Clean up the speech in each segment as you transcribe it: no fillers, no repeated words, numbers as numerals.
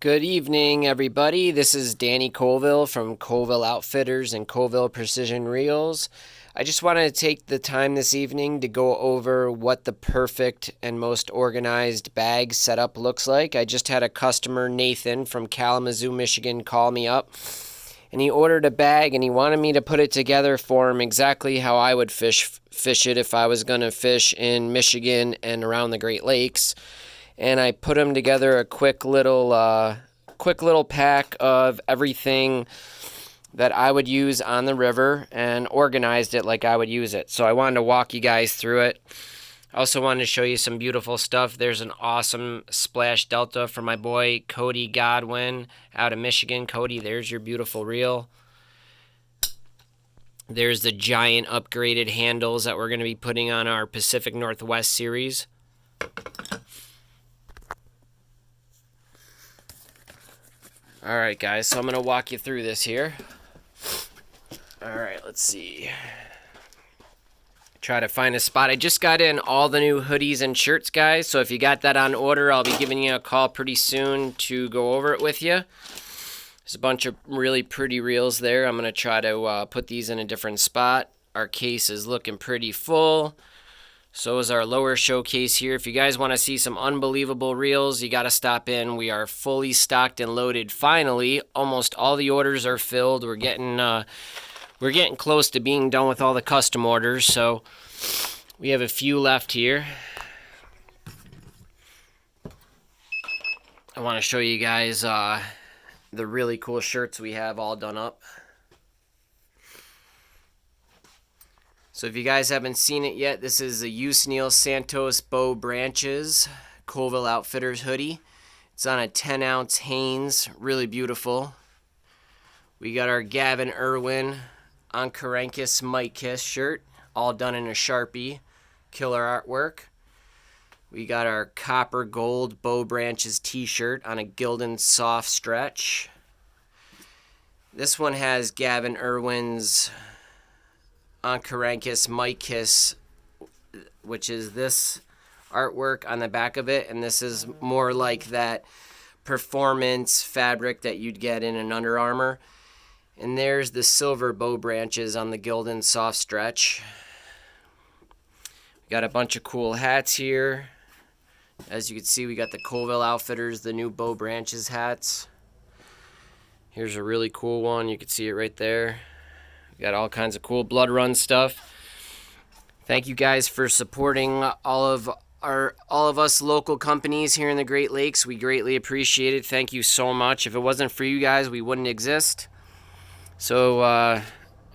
Good evening, everybody. This is Danny Colville from Colville Outfitters and Colville Precision Reels. I just wanted to take the time this evening to go over what the perfect and most organized bag setup looks like. I just had a customer, Nathan, from Kalamazoo, Michigan, call me up, and he ordered a bag, and he wanted me to put it together for him exactly how I would fish it if I was going to fish in Michigan and around the Great Lakes. And I put them together a quick little pack of everything that I would use on the river and organized it like I would use it. So I wanted to walk you guys through it. I also wanted to show you some beautiful stuff. There's an awesome Splash Delta for my boy Cody Godwin out of Michigan. Cody, there's your beautiful reel. There's the giant upgraded handles that we're going to be putting on our Pacific Northwest series. Alright guys, so I'm going to walk you through this here. Alright, let's see. Try to find a spot. I just got in all the new hoodies and shirts, guys, so if you got that on order, I'll be giving you a call pretty soon to go over it with you. There's a bunch of really pretty reels there. I'm going to try to put these in a different spot. Our case is looking pretty full. So is our lower showcase here. If you guys want to see some unbelievable reels, you got to stop in. We are fully stocked and loaded. Finally, almost all the orders are filled. We're getting close to being done with all the custom orders. So we have a few left here. I want to show you guys the really cool shirts we have all done up. So if you guys haven't seen it yet, this is the Usneil Santos Bow Branches Colville Outfitters hoodie. It's on a 10-ounce Hanes, really beautiful. We got our Gavin Irwin Onkarankus Mike Kiss shirt, all done in a Sharpie, killer artwork. We got our Copper Gold Bow Branches t-shirt on a Gildan soft stretch. This one has Gavin Irwin's Onkarankus Mike Kiss, which is this artwork on the back of it, and this is more like that performance fabric that you'd get in an Under Armour. And there's the silver bow branches on the Gildan soft stretch. We got a bunch of cool hats here. As you can see, we got the Colville Outfitters, the new bow branches hats. Here's a really cool one. You can see it right there. We got all kinds of cool blood run stuff. Thank you guys for supporting all of us local companies here in the Great Lakes. We greatly appreciate it. Thank you so much. If it wasn't for you guys, we wouldn't exist. So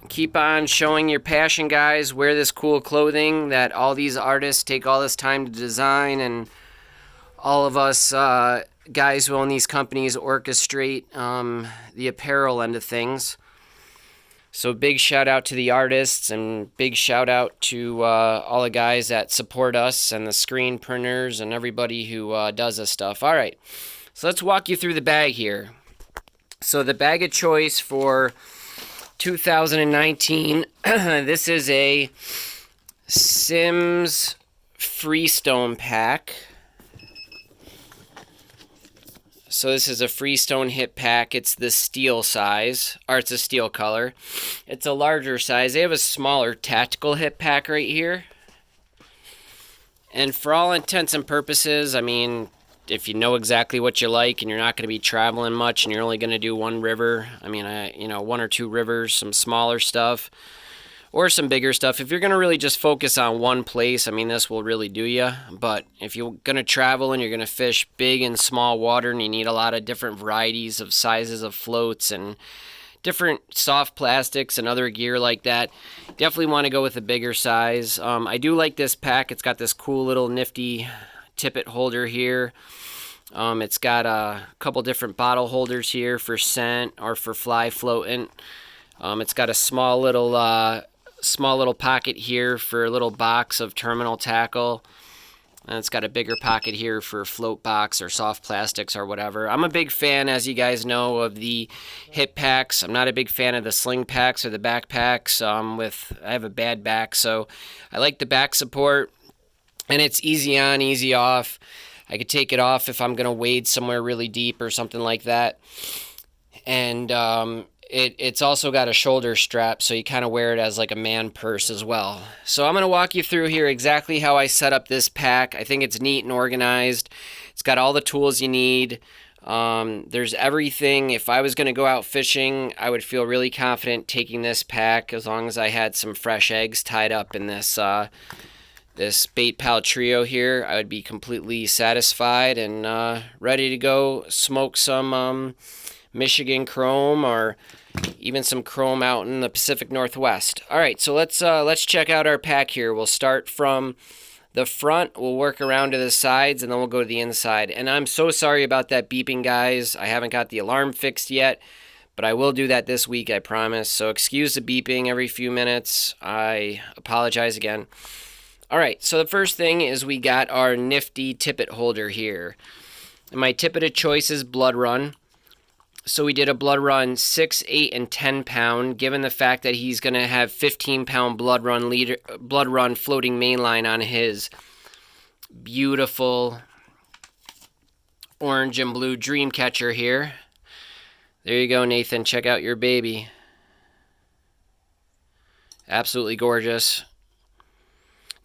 keep on showing your passion, guys. Wear this cool clothing that all these artists take all this time to design, and all of us guys who own these companies orchestrate the apparel end of things. So big shout out to the artists, and big shout out to all the guys that support us, and the screen printers and everybody who does this stuff. All right, so let's walk you through the bag here. So the bag of choice for 2019, this is a Sims Freestone pack. So this is a Freestone hip pack. It's the steel size, or it's a steel color. It's a larger size. They have a smaller tactical hip pack right here. And for all intents and purposes, I mean, if you know exactly what you like and you're not going to be traveling much and you're only going to do one river, I mean, one or two rivers, some smaller stuff, or some bigger stuff. If you're going to really just focus on one place, I mean, this will really do you. But if you're going to travel and you're going to fish big and small water, and you need a lot of different varieties of sizes of floats and different soft plastics and other gear like that, definitely want to go with a bigger size. I do like this pack. It's got this cool little nifty Tippet Holder here. It's got a couple different bottle holders here for scent or for fly floating. It's got a small little pocket here for a little box of terminal tackle, and it's got a bigger pocket here for float box or soft plastics or whatever. I'm a big fan, as you guys know, of the hip packs. I'm not a big fan of the sling packs or the backpacks. I have a bad back, so I like the back support, and it's easy on, easy off. I could take it off if I'm going to wade somewhere really deep or something like that. And it's also got a shoulder strap, so you kind of wear it as like a man purse as well. So I'm going to walk you through here exactly how I set up this pack. I think it's neat and organized. It's got all the tools you need. There's everything. If I was going to go out fishing, I would feel really confident taking this pack as long as I had some fresh eggs tied up in this this Bait Pal Trio here. I would be completely satisfied and ready to go smoke some Michigan chrome or even some chrome out in the Pacific Northwest. All right, so let's check out our pack here. We'll start from the front, we'll work around to the sides, and then we'll go to the inside. And I'm so sorry about that beeping, guys. I haven't got the alarm fixed yet, but I will do that this week, I promise. So excuse the beeping every few minutes. I apologize again. All right, so the first thing is we got our nifty tippet holder here. And my tippet of choice is Blood Run. So we did a Blood Run 6, 8, and 10 pound, given the fact that he's going to have 15-pound Blood Run floating mainline on his beautiful orange and blue dream catcher here. There you go, Nathan. Check out your baby. Absolutely gorgeous.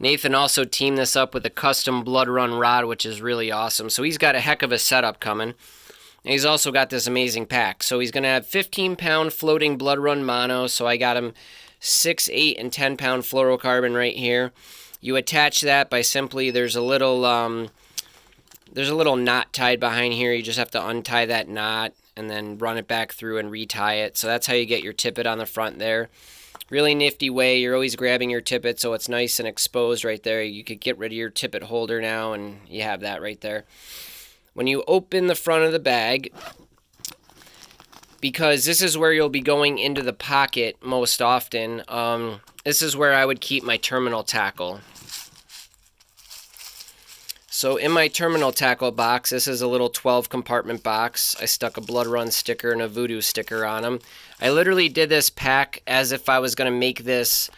Nathan also teamed this up with a custom Blood Run rod, which is really awesome. So he's got a heck of a setup coming. And he's also got this amazing pack. So he's going to have 15-pound floating Blood Run mono. So I got him 6, 8, and 10-pound fluorocarbon right here. You attach that by simply, there's a little knot tied behind here. You just have to untie that knot and then run it back through and retie it. So that's how you get your tippet on the front there. Really nifty way. You're always grabbing your tippet so it's nice and exposed right there. You could get rid of your tippet holder now and you have that right there. When you open the front of the bag, because this is where you'll be going into the pocket most often, this is where I would keep my terminal tackle. So in my terminal tackle box, this is a little 12-compartment box. I stuck a Blood Run sticker and a Voodoo sticker on them. I literally did this pack as if I was going to make this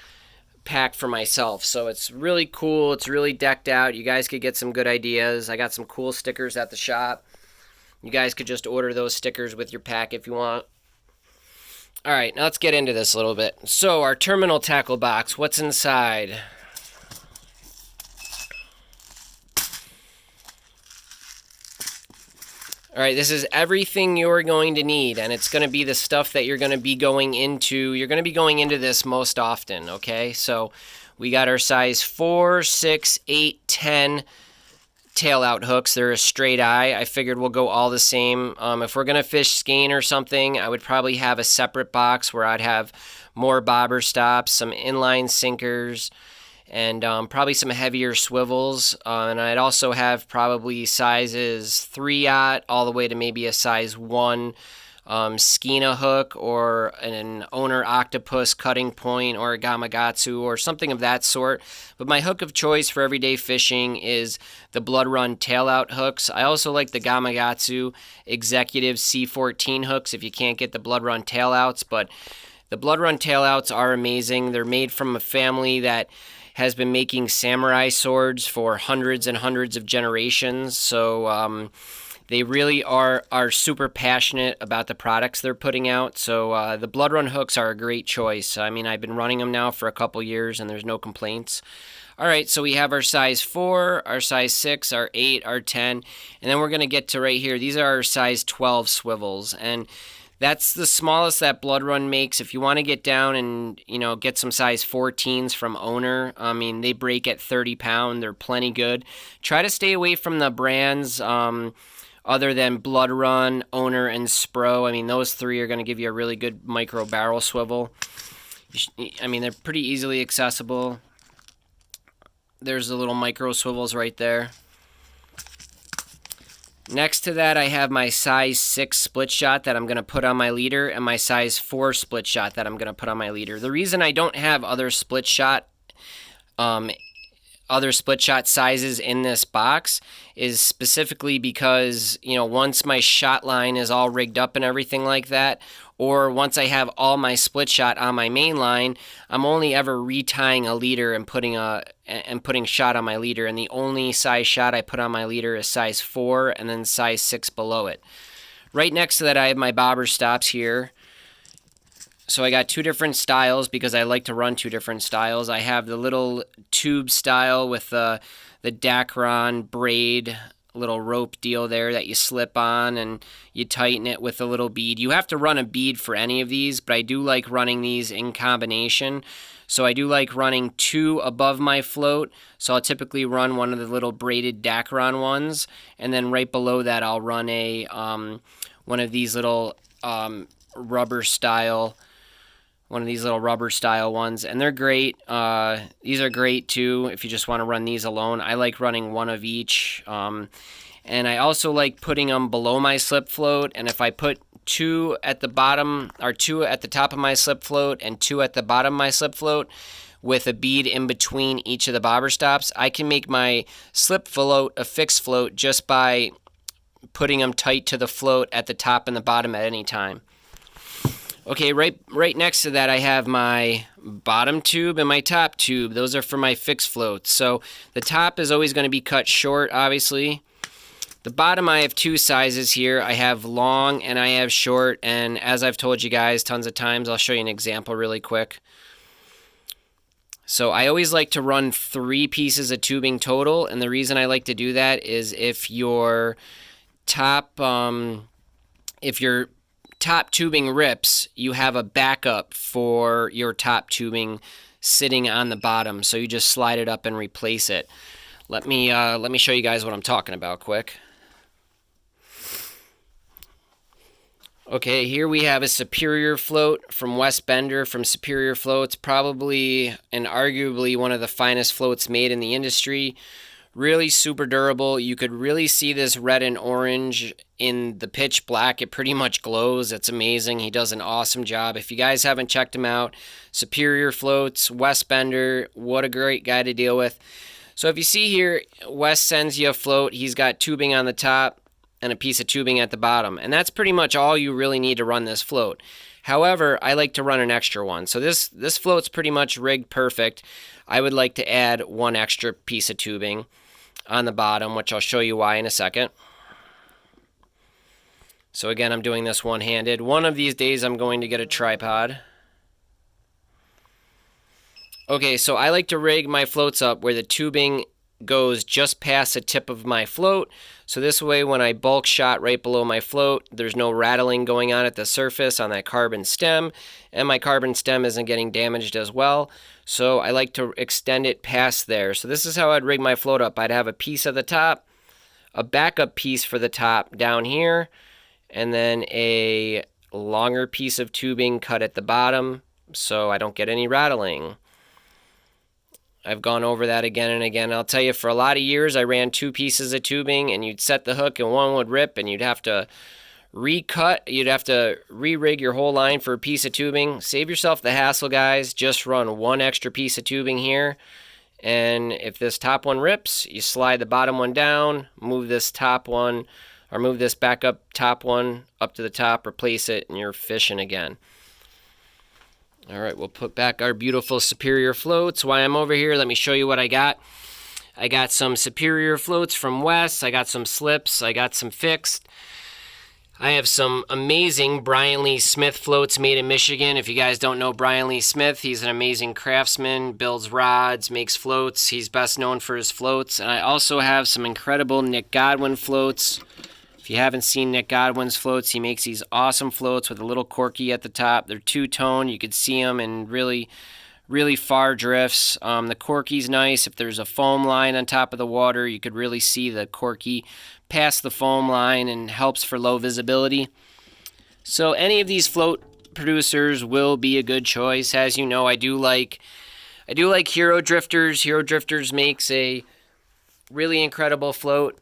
pack for myself. So it's really cool. It's really decked out. You guys could get some good ideas. I got some cool stickers at the shop. You guys could just order those stickers with your pack if you want. All right, now let's get into this a little bit. So our terminal tackle box, what's inside? All right, this is everything you're going to need, and it's going to be the stuff that you're going to be going into. You're going to be going into this most often, okay? So we got our size 4, 6, 8, 10 tail out hooks. They're a straight eye. I figured we'll go all the same. If we're going to fish skein or something, I would probably have a separate box where I'd have more bobber stops, some inline sinkers, and probably some heavier swivels. And I'd also have probably sizes 3/0 all the way to maybe a size 1 skeina hook or an owner octopus cutting point or a Gamakatsu or something of that sort. But my hook of choice for everyday fishing is the Blood Run tail out hooks. I also like the Gamakatsu Executive C14 hooks if you can't get the Blood Run tail outs. But the Blood Run tail outs are amazing. They're made from a family that has been making samurai swords for hundreds and hundreds of generations. So they really are super passionate about the products they're putting out. So the Blood Run hooks are a great choice. I mean, I've been running them now for a couple years and there's no complaints. All right, so we have our size 4, our size 6, our 8, our 10, and then we're going to get to right here. These are our size 12 swivels, and that's the smallest that Blood Run makes. If you want to get down and, get some size 14s from Owner, I mean, they break at 30 pound. They're plenty good. Try to stay away from the brands other than Blood Run, Owner, and Spro. I mean, those three are going to give you a really good micro barrel swivel. I mean, they're pretty easily accessible. There's the little micro swivels right there. Next to that, I have my size 6 split shot that I'm going to put on my leader and my size 4 split shot that I'm going to put on my leader. The reason I don't have other split shot sizes in this box is specifically because, once my shot line is all rigged up and everything like that, or once I have all my split shot on my main line, I'm only ever retying a leader and putting shot on my leader, and the only size shot I put on my leader is size 4 and then size 6 below it. Right next to that, I have my bobber stops here. So I got 2 different styles because I like to run 2 different styles. I have the little tube style with the Dacron braid little rope deal there that you slip on and you tighten it with a little bead. You have to run a bead for any of these, but I do like running these in combination. So I do like running 2 above my float. So I'll typically run one of the little braided Dacron ones, and then right below that I'll run a one of these little rubber style ones, and they're great. These are great too if you just want to run these alone. I like running one of each, and I also like putting them below my slip float, and if I put 2 at the bottom, or 2 at the top of my slip float and 2 at the bottom of my slip float with a bead in between each of the bobber stops, I can make my slip float a fixed float just by putting them tight to the float at the top and the bottom at any time. Okay, right next to that I have my bottom tube and my top tube. Those are for my fixed floats. So the top is always going to be cut short, obviously. The bottom I have 2 sizes here. I have long and I have short, and as I've told you guys tons of times, I'll show you an example really quick. So I always like to run 3 pieces of tubing total, and the reason I like to do that is if your top tubing rips, you have a backup for your top tubing sitting on the bottom, so you just slide it up and replace it. Let me show you guys what I'm talking about quick. Okay, here we have a Superior float from Wes Bender from Superior Floats, probably and arguably one of the finest floats made in the industry. Really super durable. You could really see this red and orange in the pitch black. It pretty much glows. It's amazing. He does an awesome job. If you guys haven't checked him out, Superior Floats, Wes Bender, what a great guy to deal with. So if you see here, Wes sends you a float. He's got tubing on the top and a piece of tubing at the bottom, and that's pretty much all you really need to run this float. However, I like to run an extra one. So this float's pretty much rigged perfect. I would like to add 1 extra piece of tubing on the bottom, which I'll show you why in a second. So again, I'm doing this one-handed. One of these days I'm going to get a tripod. Okay, so I like to rig my floats up where the tubing goes just past the tip of my float. So this way when I bulk shot right below my float, there's no rattling going on at the surface on that carbon stem, and my carbon stem isn't getting damaged as well. So I like to extend it past there. So this is how I'd rig my float up. I'd have a piece at the top, a backup piece for the top down here, and then a longer piece of tubing cut at the bottom so I don't get any rattling. I've gone over that again and again. I'll tell you, for a lot of years I ran 2 pieces of tubing, and you'd set the hook and one would rip, and you'd have to recut, you'd have to re-rig your whole line for a piece of tubing. Save yourself the hassle, guys. Just run 1 extra piece of tubing here, and if this top one rips, you slide the bottom one down, move this top one, or move this backup top one up to the top, replace it, and you're fishing again. All right, we'll put back our beautiful Superior floats. While I'm over here, let me show you what I got. I got some Superior floats from Wes. I got some slips. I got some fixed. I have some amazing Bryan Lee Smith floats made in Michigan. If you guys don't know Bryan Lee Smith, he's an amazing craftsman, builds rods, makes floats. He's best known for his floats. And I also have some incredible Nick Godwin floats. If you haven't seen Nick Godwin's floats, he makes these awesome floats with a little corky at the top. They're two-tone. You could see them in really, really far drifts. The corky's nice. If there's a foam line on top of the water, you could really see the corky past the foam line and helps for low visibility. So any of these float producers will be a good choice. As you know, I do like Hero Drifters. Hero Drifters makes a really incredible float.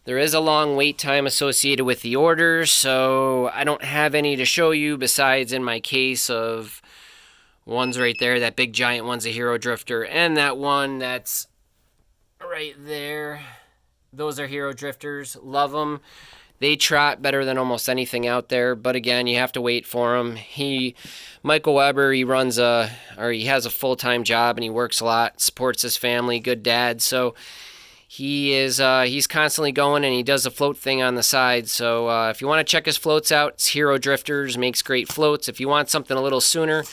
There is a long wait time associated with the order, so I don't have any to show you besides in my case of one's right there. That big giant one's a Hero Drifter, and that one that's right there. Those are Hero Drifters. Love them. They trot better than almost anything out there, but again, you have to wait for them. Michael Weber, he has a full-time job and he works a lot, supports his family, good dad. So he's constantly going, and he does a float thing on the side. So if you want to check his floats out, it's Hero Drifters, makes great floats. If you want something a little sooner,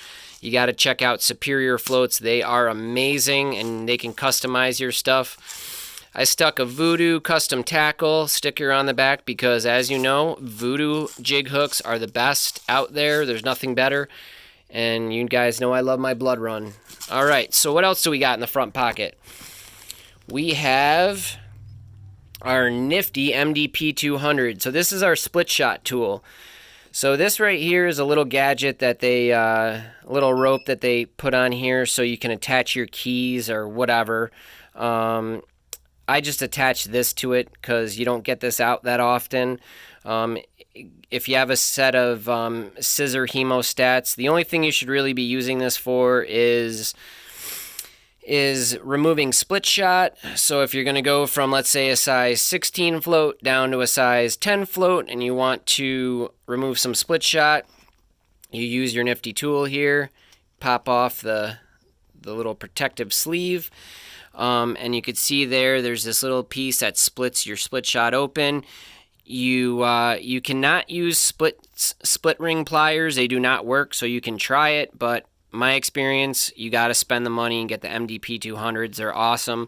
you got to check out Superior Floats. They are amazing, and they can customize your stuff. I stuck a Voodoo custom tackle sticker on the back because, as you know, Voodoo jig hooks are the best out there. There's nothing better. And you guys know I love my Blood Run. All right, so what else do we got in the front pocket? We have our nifty MDP 200. So this is our split shot tool. So this right here is a little gadget that a little rope that they put on here so you can attach your keys or whatever. I just attach this to it because you don't get this out that often. If you have a set of Scissor Hemostats, the only thing you should really be using this for is removing split shot. So if you're going to go from, let's say, a size 16 float down to a size 10 float and you want to remove some split shot, you use your nifty tool here, pop off the little protective sleeve. And you could see there's this little piece that splits your split shot open. You cannot use split ring pliers. They do not work, so you can try it, but my experience, you got to spend the money and get the MDP 200s. They're awesome.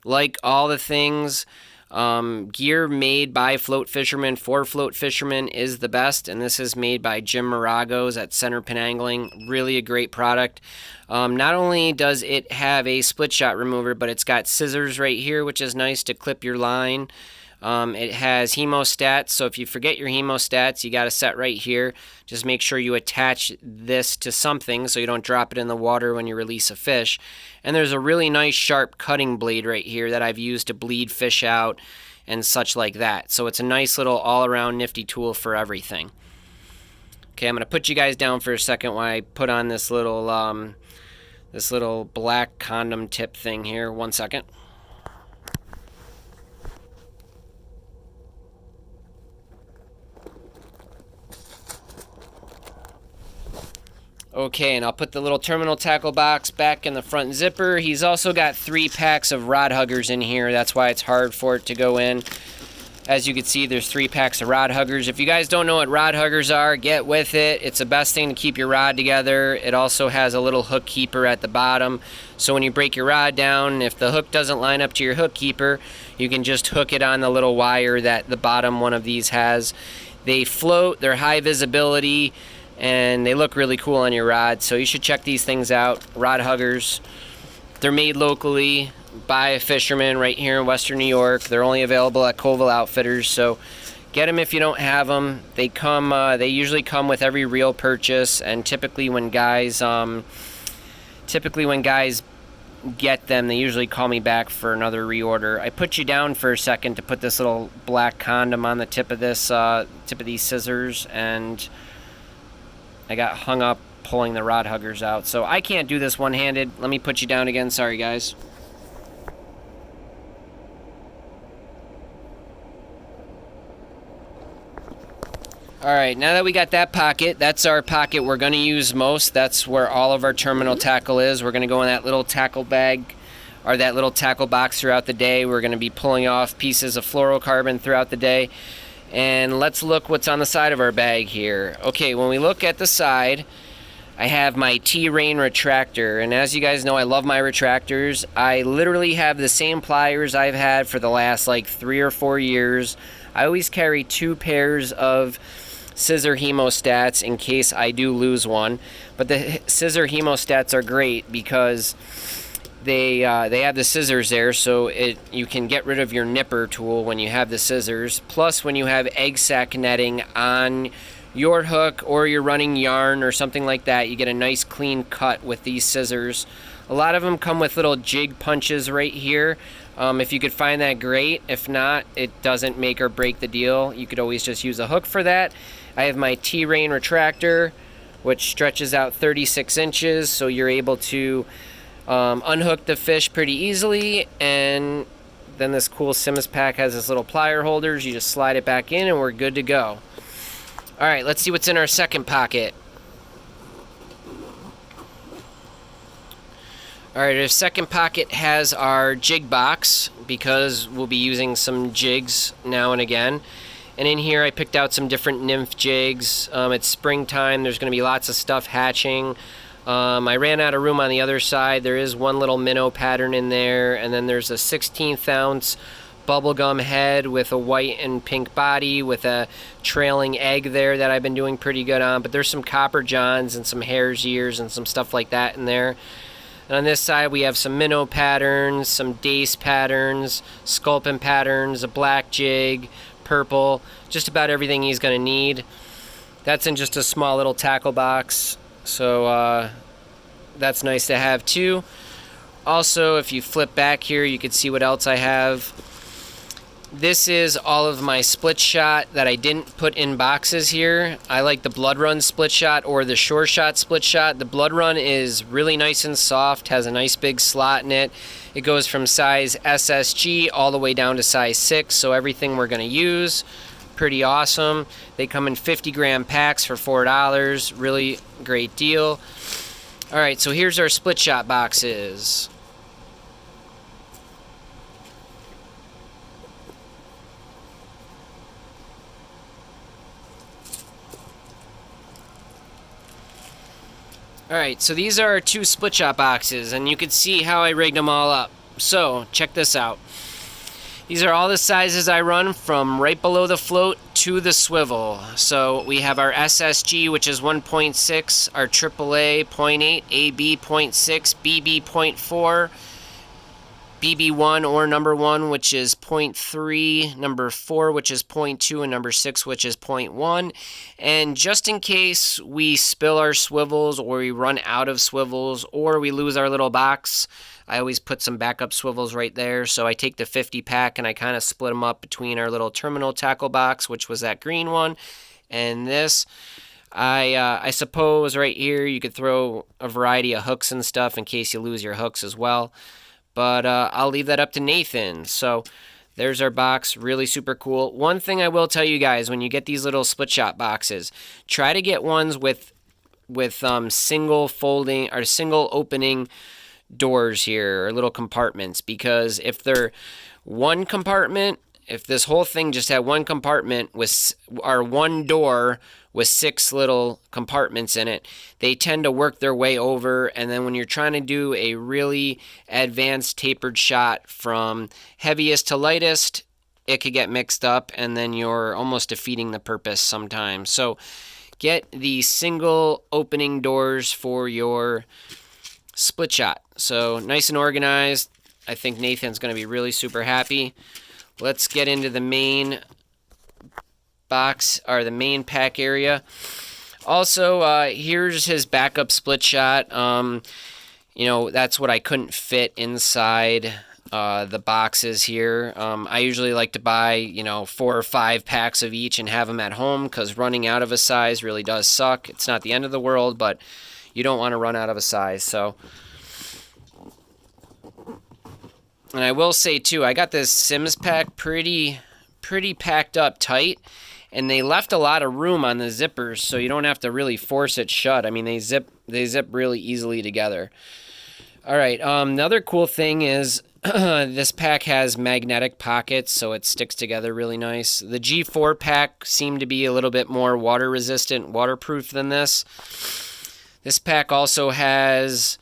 Like all the things, gear made by float fishermen for float fishermen is the best, and this is made by Jim Maragos at Centerpin Angling. Really a great product. Not only does it have a split shot remover, but it's got scissors right here, which is nice to clip your line. It has hemostats, so if you forget your hemostats, you got a set right here. Just make sure you attach this to something so you don't drop it in the water when you release a fish. And there's a really nice sharp cutting blade right here that I've used to bleed fish out and such like that. So it's a nice little all-around nifty tool for everything. Okay, I'm going to put you guys down for a second while I put on this little black condom tip thing here. 1 second. Okay, and I'll put the little terminal tackle box back in the front zipper. He's also got 3 packs of rod huggers in here. That's why it's hard for it to go in. As you can see, there's 3 packs of rod huggers. If you guys don't know what rod huggers are, get with it. It's the best thing to keep your rod together. It also has a little hook keeper at the bottom. So when you break your rod down, if the hook doesn't line up to your hook keeper, you can just hook it on the little wire that the bottom one of these has. They float, they're high visibility, and they look really cool on your rod, so you should check these things out. Rod huggers, they're made locally by a fisherman right here in Western New York. They're only available at Colville Outfitters, so get them if you don't have them. They usually come with every reel purchase, and typically when guys get them, they usually call me back for another reorder. I put you down for a second to put this little black condom on the tip of these scissors, and I got hung up pulling the rod huggers out. So I can't do this one-handed. Let me put you down again. Sorry, guys. Alright, now that we got that pocket, that's our pocket we're going to use most. That's where all of our terminal tackle is. We're going to go in that little tackle bag, or that little tackle box throughout the day. We're going to be pulling off pieces of fluorocarbon throughout the day. And let's look what's on the side of our bag here. Okay, when we look at the side, I have my T-Rain retractor. And as you guys know, I love my retractors. I literally have the same pliers I've had for the last like 3 or 4 years. I always carry 2 pairs of Scissor Hemostats in case I do lose one. But the Scissor Hemostats are great because they have the scissors there, so you can get rid of your nipper tool when you have the scissors. Plus, when you have egg sac netting on your hook or you're running yarn or something like that, you get a nice clean cut with these scissors. A lot of them come with little jig punches right here. If you could find that, great. If not, it doesn't make or break the deal. You could always just use a hook for that. I have my T-Rain retractor, which stretches out 36 inches, so you're able to unhook the fish pretty easily and Then this cool Sims pack has this little plier holders. You just slide it back in and we're good to go. All right, let's see what's in our second pocket. All right, our second pocket has our jig box because we'll be using some jigs now and again. And in here I picked out some different nymph jigs. It's springtime. There's going to be lots of stuff hatching. I ran out of room on the other side. There is one little minnow pattern in there, and then there's a 16th ounce bubblegum head with a white and pink body with a trailing egg there that I've been doing pretty good on. But there's some copper johns and some hare's ears and some stuff like that in there. And on this side we have some minnow patterns, some dace patterns, sculpin patterns, a black jig, purple, just about everything he's going to need. That's in just a small little tackle box, so that's nice to have too. Also, if you flip back here, you can see what else I have. This is all of my split shot that I didn't put in boxes here. I like the Blood Run split shot or the Shore Shot split shot. The Blood Run is really nice and soft, has a nice big slot in it. It goes from size SSG all the way down to size 6, so everything we're going to use. Pretty awesome. They come in 50-gram packs for $4. Really great deal. All right, so here's our split shot boxes. Alright, so these are our two split shot boxes, and you can see how I rigged them all up. So, check this out. These are all the sizes I run from right below the float to the swivel. So, we have our SSG, which is 1.6, our AAA 0.8, AB 0.6, BB 0.4, BB1 or number 1, which is 0.3, number 4, which is 0.2, and number 6, which is 0.1. And just in case we spill our swivels or we run out of swivels or we lose our little box, I always put some backup swivels right there. So I take the 50 pack and I kind of split them up between our little terminal tackle box, which was that green one, and this. I suppose right here you could throw a variety of hooks and stuff in case you lose your hooks as well. But I'll leave that up to Nathan. So there's our box. Really super cool. One thing I will tell you guys, when you get these little split shot boxes, try to get ones with single folding or single opening doors here, or little compartments, because if they're one compartment, if this whole thing just had one compartment with or one door with 6 little compartments in it, they tend to work their way over, and then when you're trying to do a really advanced tapered shot from heaviest to lightest, it could get mixed up, and then you're almost defeating the purpose sometimes. So get the single opening doors for your split shot. So nice and organized. I think Nathan's going to be really super happy. Let's get into the main box, or the main pack area. Also, here's his backup split shot. You know, that's what I couldn't fit inside the boxes here. I usually like to buy, 4 or 5 packs of each and have them at home, because running out of a size really does suck. It's not the end of the world, but you don't want to run out of a size. So, and I will say too, I got this Sims pack pretty packed up tight, and they left a lot of room on the zippers, so you don't have to really force it shut. I mean, they zip really easily together. All right, the other cool thing is this pack has magnetic pockets, so it sticks together really nice. The G4 pack seemed to be a little bit more water resistant, waterproof than this. This pack also has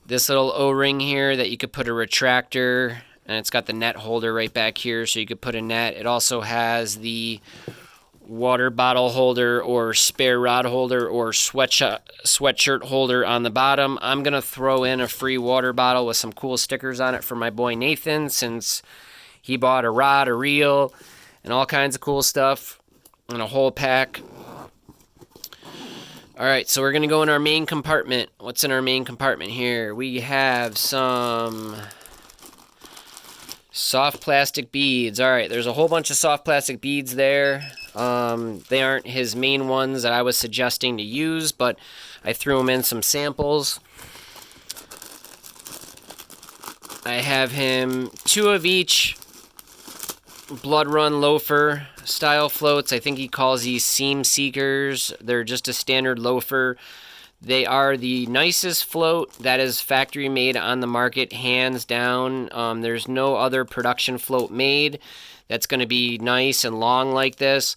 this little O-ring here that you could put a retractor, and it's got the net holder right back here, so you could put a net. It also has the water bottle holder or spare rod holder or sweatshirt holder on the bottom. I'm going to throw in a free water bottle with some cool stickers on it for my boy Nathan, since he bought a rod, a reel, and all kinds of cool stuff in a whole pack. All right, so we're going to go in our main compartment. What's in our main compartment here? We have some soft plastic beads. All right, there's a whole bunch of soft plastic beads there. They aren't his main ones that I was suggesting to use, but I threw them in some samples. I have him 2 of each Blood Run Loafer style floats. I think he calls these Seam Seekers. They're just a standard loafer. They are the nicest float that is factory made on the market, hands down. There's no other production float made that's going to be nice and long like this.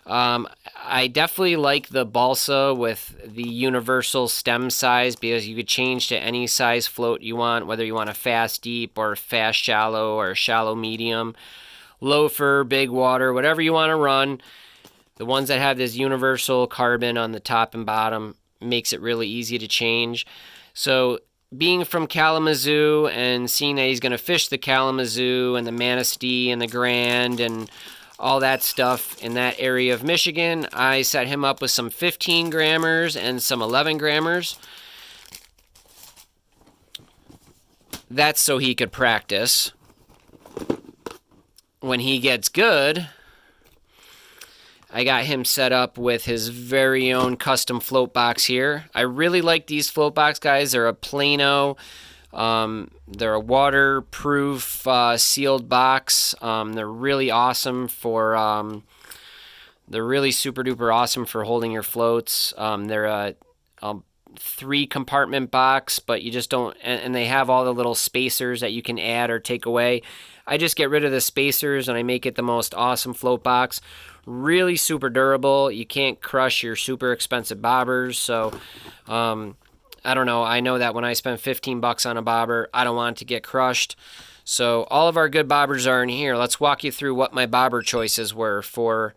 I definitely like the balsa with the universal stem size because you could change to any size float you want, whether you want a fast deep or fast shallow or shallow medium, loafer, big water, whatever you want to run. The ones that have this universal carbon on the top and bottom makes it really easy to change. So being from Kalamazoo and seeing that he's going to fish the Kalamazoo and the Manistee and the Grand and all that stuff in that area of Michigan, I set him up with some 15 grammers and some 11 grammers. That's so he could practice. When he gets good, I got him set up with his very own custom float box here. I really like these float box, guys. They're a Plano. They're a waterproof sealed box. They're really awesome for they're really super duper awesome for holding your floats. They're a 3 compartment box, but you just don't, and they have all the little spacers that you can add or take away. I just get rid of the spacers and I make it the most awesome float box. Really super durable. You can't crush your super expensive bobbers. So I don't know. I know that when I spend $15 on a bobber, I don't want it to get crushed. So all of our good bobbers are in here. Let's walk you through what my bobber choices were for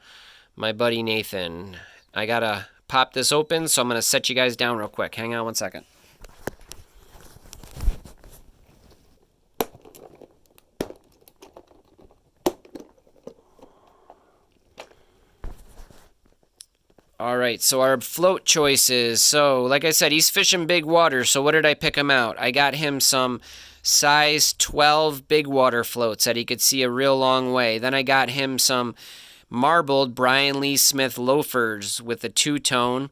my buddy Nathan. I gotta pop this open, so I'm gonna set you guys down real quick. Hang on one second. All right, so our float choices. So, like I said, he's fishing big water. So what did I pick him out? I got him some size 12 big water floats that he could see a real long way. Then I got him some marbled Bryan Lee Smith loafers with a 2-tone.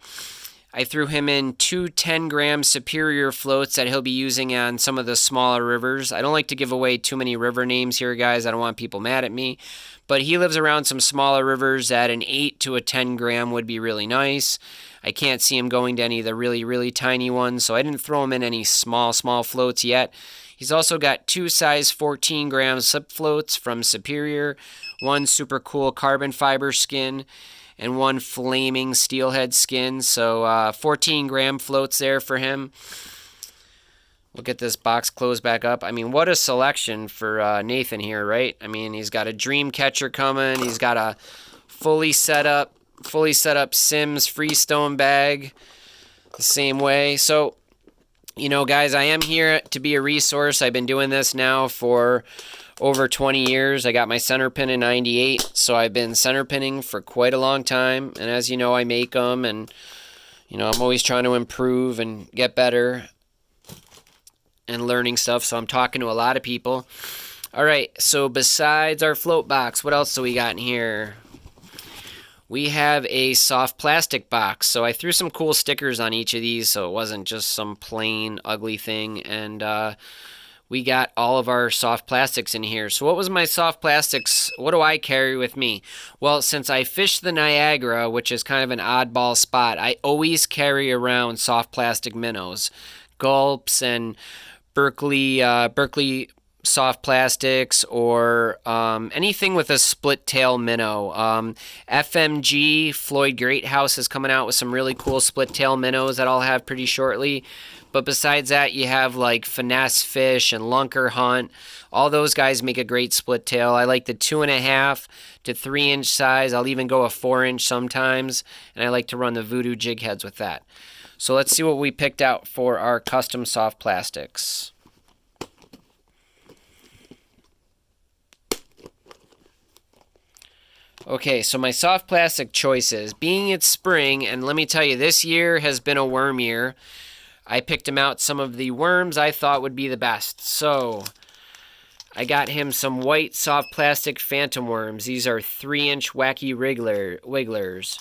I threw him in 2 10-gram Superior floats that he'll be using on some of the smaller rivers. I don't like to give away too many river names here, guys. I don't want people mad at me. But he lives around some smaller rivers that an 8 to a 10-gram would be really nice. I can't see him going to any of the really, really tiny ones, so I didn't throw him in any small floats yet. He's also got 2 size 14-gram slip floats from Superior, 1 super cool carbon fiber skin, and 1 flaming steelhead skin. So 14-gram floats there for him. We'll get this box closed back up. I mean, what a selection for Nathan here, right? I mean, he's got a dream catcher coming. He's got a fully set up Sims Freestone bag the same way. So, you know, guys, I am here to be a resource. I've been doing this now for over 20 years. I got my center pin in 98, so I've been center pinning for quite a long time. And as you know, I make them, and, you know, I'm always trying to improve and get better and learning stuff, so I'm talking to a lot of people. All right, so besides our float box, what else do we got in here? We have a soft plastic box. So I threw some cool stickers on each of these, so it wasn't just some plain ugly thing. And we got all of our soft plastics in here. So what was my soft plastics? What do I carry with me? Well, since I fish the Niagara, which is kind of an oddball spot, I always carry around soft plastic minnows, gulps, and Berkeley soft plastics, or anything with a split tail minnow. FMG Floyd Greathouse is coming out with some really cool split tail minnows that I'll have pretty shortly. But besides that, you have like Finesse Fish and Lunker Hunt. All those guys make a great split tail. I like the 2.5 to 3 inch size. I'll even go a 4 inch sometimes, and I like to run the Voodoo jig heads with that. So let's see what we picked out for our custom soft plastics. Okay, so my soft plastic choices, being it's spring, and let me tell you, this year has been a worm year. I picked him out some of the worms I thought would be the best. So I got him some white soft plastic phantom worms. These are 3 inch wacky wigglers.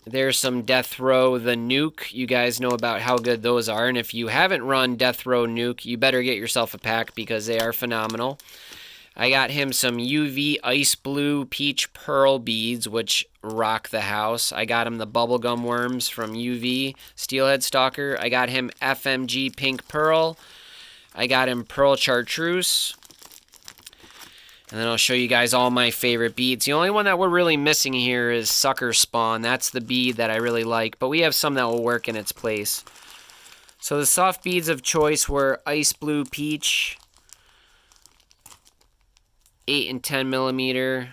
There's some Death Row the Nuke. You guys know about how good those are. And if you haven't run Death Row Nuke, you better get yourself a pack because they are phenomenal. I got him some UV Ice Blue Peach Pearl beads, which rock the house. I got him the Bubblegum Worms from UV Steelhead Stalker. I got him FMG Pink Pearl. I got him Pearl Chartreuse. And then I'll show you guys all my favorite beads. The only one that we're really missing here is Sucker Spawn. That's the bead that I really like, but we have some that will work in its place. So the soft beads of choice were Ice Blue Peach, 8 and 10 millimeter.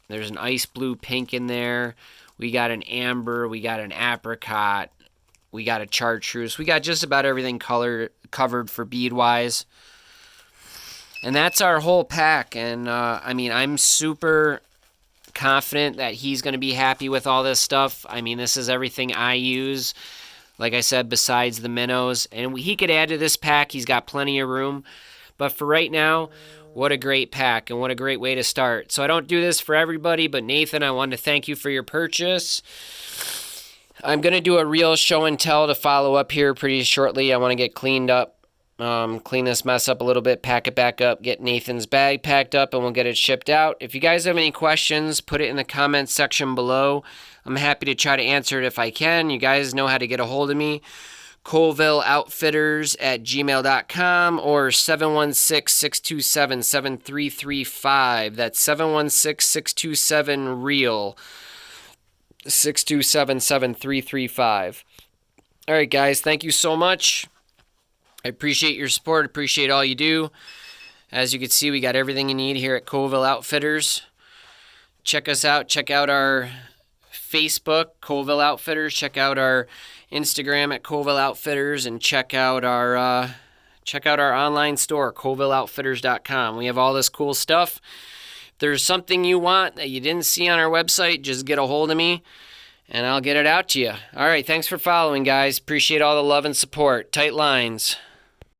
There's an Ice Blue Pink in there. We got an Amber. We got an Apricot. We got a Chartreuse. We got just about everything covered for bead-wise. And that's our whole pack. And, I mean, I'm super confident that he's going to be happy with all this stuff. I mean, this is everything I use, like I said, besides the minnows. And he could add to this pack. He's got plenty of room. But for right now, what a great pack and what a great way to start. So I don't do this for everybody, but Nathan, I wanted to thank you for your purchase. I'm going to do a real show and tell to follow up here pretty shortly. I want to get cleaned up. Clean this mess up a little bit, pack it back up, get Nathan's bag packed up, and we'll get it shipped out. If you guys have any questions, put it in the comments section below. I'm happy to try to answer it if I can. You guys know how to get a hold of me. ColvilleOutfitters@gmail.com or 716-627-7335. That's 716-627-REAL. 627-7335. All right, guys, thank you so much. I appreciate your support. Appreciate all you do. As you can see, we got everything you need here at Colville Outfitters. Check us out. Check out our Facebook, Colville Outfitters. Check out our Instagram at Colville Outfitters, and check out our online store, ColvilleOutfitters.com. We have all this cool stuff. If there's something you want that you didn't see on our website, just get a hold of me, and I'll get it out to you. All right, thanks for following, guys. Appreciate all the love and support. Tight lines.